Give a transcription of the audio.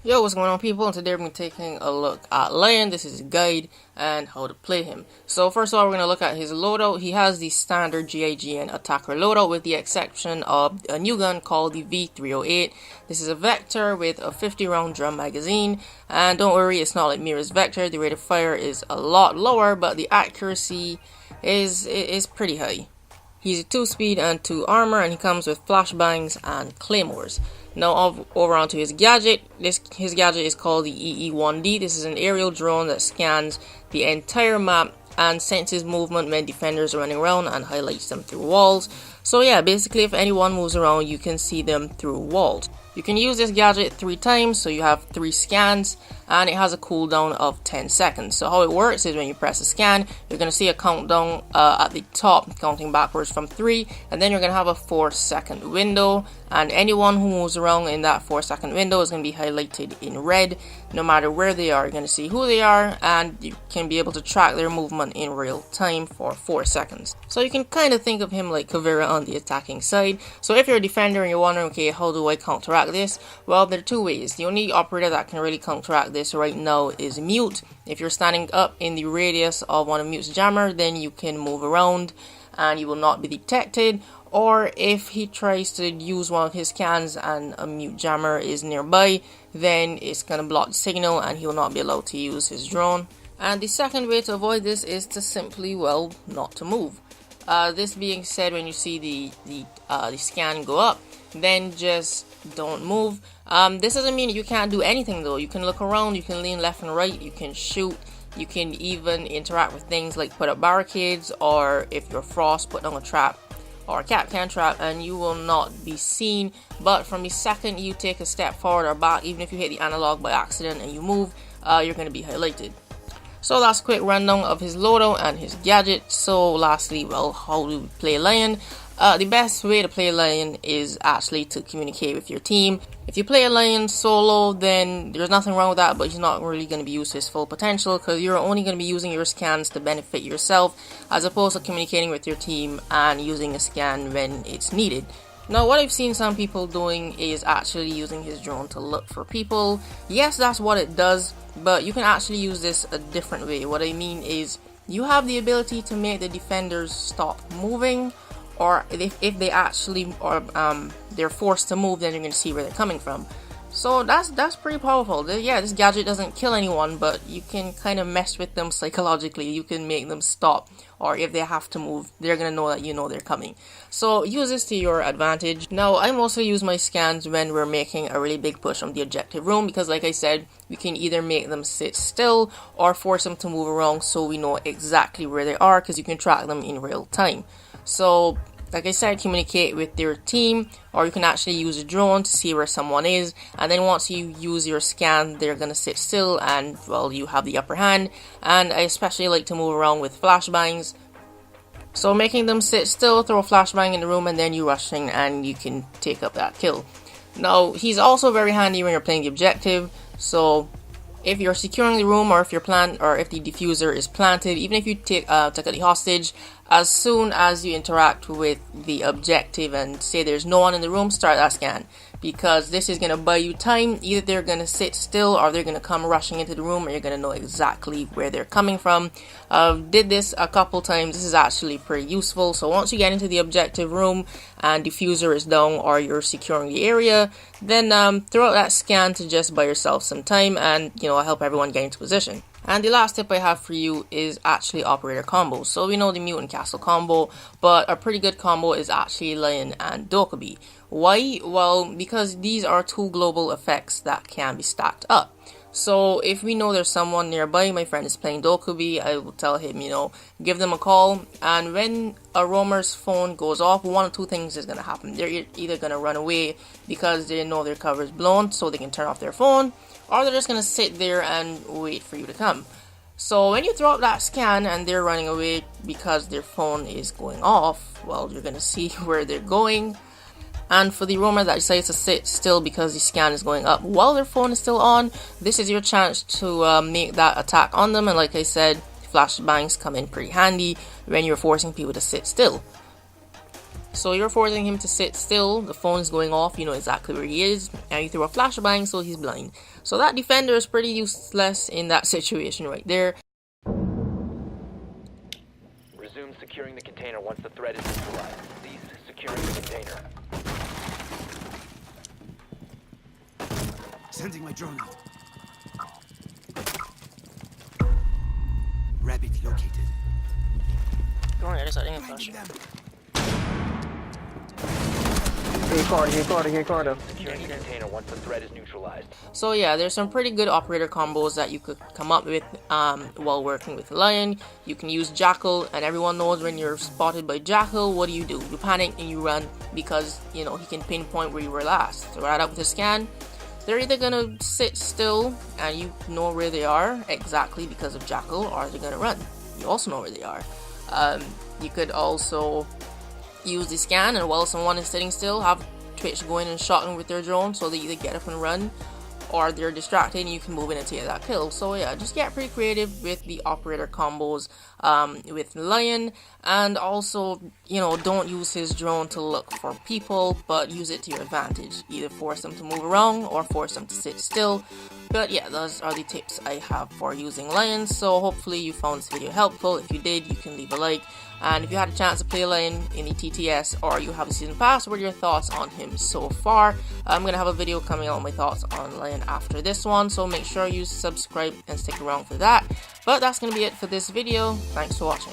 Yo, what's going on, people? And today we're going to be taking a look at Lion. This is a guide and how to play him. So first of all, we're going to look at his loadout. He has the standard GIGN attacker loadout with the exception of a new gun called the V308. This is a Vector with a 50 round drum magazine, and don't worry, it's not like Mira's Vector. The rate of fire is a lot lower, but the accuracy is pretty high. He's a 2-speed and 2 armor, and he comes with flashbangs and claymores. Now over onto his gadget. His gadget is called the EE1D. This is an aerial drone that scans the entire map and senses movement when defenders are running around and highlights them through walls. So yeah, basically if anyone moves around, you can see them through walls. You can use this gadget 3 times, so you have 3 scans, and it has a cooldown of 10 seconds. So how it works is when you press a scan, you're going to see a countdown at the top, counting backwards from 3, and then you're going to have a 4-second window, and anyone who moves around in that 4-second window is going to be highlighted in red. No matter where they are, you're going to see who they are, and you can be able to track their movement in real time for 4 seconds. So you can kind of think of him like Caveira on the attacking side. So if you're a defender and you're wondering, okay, how do I counteract this? Well, there are 2 ways. The only operator that can really counteract this right now is Mute. If you're standing up in the radius of one of Mute's jammer, then you can move around and you will not be detected. Or if he tries to use one of his scans and a Mute jammer is nearby, then it's going to block the signal and he will not be allowed to use his drone. And the second way to avoid this is to simply, well, not to move. This being said, when you see the scan go up, then just don't move. This doesn't mean you can't do anything though. You can look around, you can lean left and right, you can shoot, you can even interact with things like put up barricades, or if you're Frost, put down a trap or a Capcan trap, and you will not be seen. But from the second you take a step forward or back, even if you hit the analog by accident and you move, you're going to be highlighted. So that's a quick rundown of his loadout and his gadget. So lastly, well, how do we play Lion? The best way to play Lion is actually to communicate with your team. If you play a Lion solo, then there's nothing wrong with that, but he's not really going to be used to his full potential, because you're only going to be using your scans to benefit yourself, as opposed to communicating with your team and using a scan when it's needed. Now, what I've seen some people doing is actually using his drone to look for people. Yes, that's what it does, but you can actually use this a different way. What I mean is, you have the ability to make the defenders stop moving, or if they actually are they're forced to move, then you're going to see where they're coming from. So that's pretty powerful. Yeah, this gadget doesn't kill anyone, but you can kind of mess with them psychologically. You can make them stop, or if they have to move, they're going to know that you know they're coming. So use this to your advantage. Now, I mostly use my scans when we're making a really big push on the objective room, because like I said, we can either make them sit still or force them to move around so we know exactly where they are, because you can track them in real time. So like I said, communicate with your team, or you can actually use a drone to see where someone is, and then once you use your scan, they're gonna sit still and, well, you have the upper hand. And I especially like to move around with flashbangs. So making them sit still, throw a flashbang in the room, and then you rush in and you can take up that kill. Now, he's also very handy when you're playing the objective. So if you're securing the room, or if you're if the diffuser is planted, even if you take out the hostage, as soon as you interact with the objective and say there's no one in the room, start that scan, because this is going to buy you time. Either they're going to sit still or they're going to come rushing into the room, and you're going to know exactly where they're coming from. Did this a couple times. This is actually pretty useful. So once you get into the objective room and diffuser is down, or you're securing the area, then throw out that scan to just buy yourself some time, and help everyone get into position. And the last tip I have for you is actually operator combos. So we know the Mutant Castle combo, but a pretty good combo is actually Lion and Dokkaebi. Why? Well, because these are 2 global effects that can be stacked up. So if we know there's someone nearby, my friend is playing Dokkaebi, I will tell him, give them a call, and when a roamer's phone goes off, one of 2 things is going to happen. They're either going to run away because they know their cover is blown, so they can turn off their phone, or they're just going to sit there and wait for you to come. So when you throw up that scan and they're running away because their phone is going off, well, you're going to see where they're going. And for the roamer that decides to sit still because the scan is going up while their phone is still on, this is your chance to make that attack on them. And like I said, flashbangs come in pretty handy when you're forcing people to sit still. So you're forcing him to sit still, the phone's going off, you know exactly where he is, and you throw a flashbang so he's blind. So that defender is pretty useless in that situation right there. Resume securing the container once the threat is neutralized. Cease securing the container. Sending my drone out. Rabbit located. Go on, I didn't flash. Here, corner. Securing the container once the threat is neutralized. So yeah, there's some pretty good operator combos that you could come up with while working with Lion. You can use Jackal, and everyone knows when you're spotted by Jackal, what do? You panic and you run, because you know he can pinpoint where you were last. So right up with the scan, they're either gonna sit still and you know where they are exactly because of Jackal, or they're gonna run. You also know where they are. You could also use the scan, and while someone is sitting still, have Twitch going and shotting with their drone, so they either get up and run or they're distracted and you can move in and take that kill. So yeah, just get pretty creative with the operator combos with Lion, and also, you know, don't use his drone to look for people, but use it to your advantage. Either force them to move around or force them to sit still. But yeah, those are the tips I have for using Lion. So hopefully you found this video helpful. If you did, you can leave a like. And if you had a chance to play Lion in the TTS, or you have a season pass, what are your thoughts on him so far? I'm going to have a video coming out with my thoughts on Lion after this one, so make sure you subscribe and stick around for that. But that's going to be it for this video. Thanks for watching.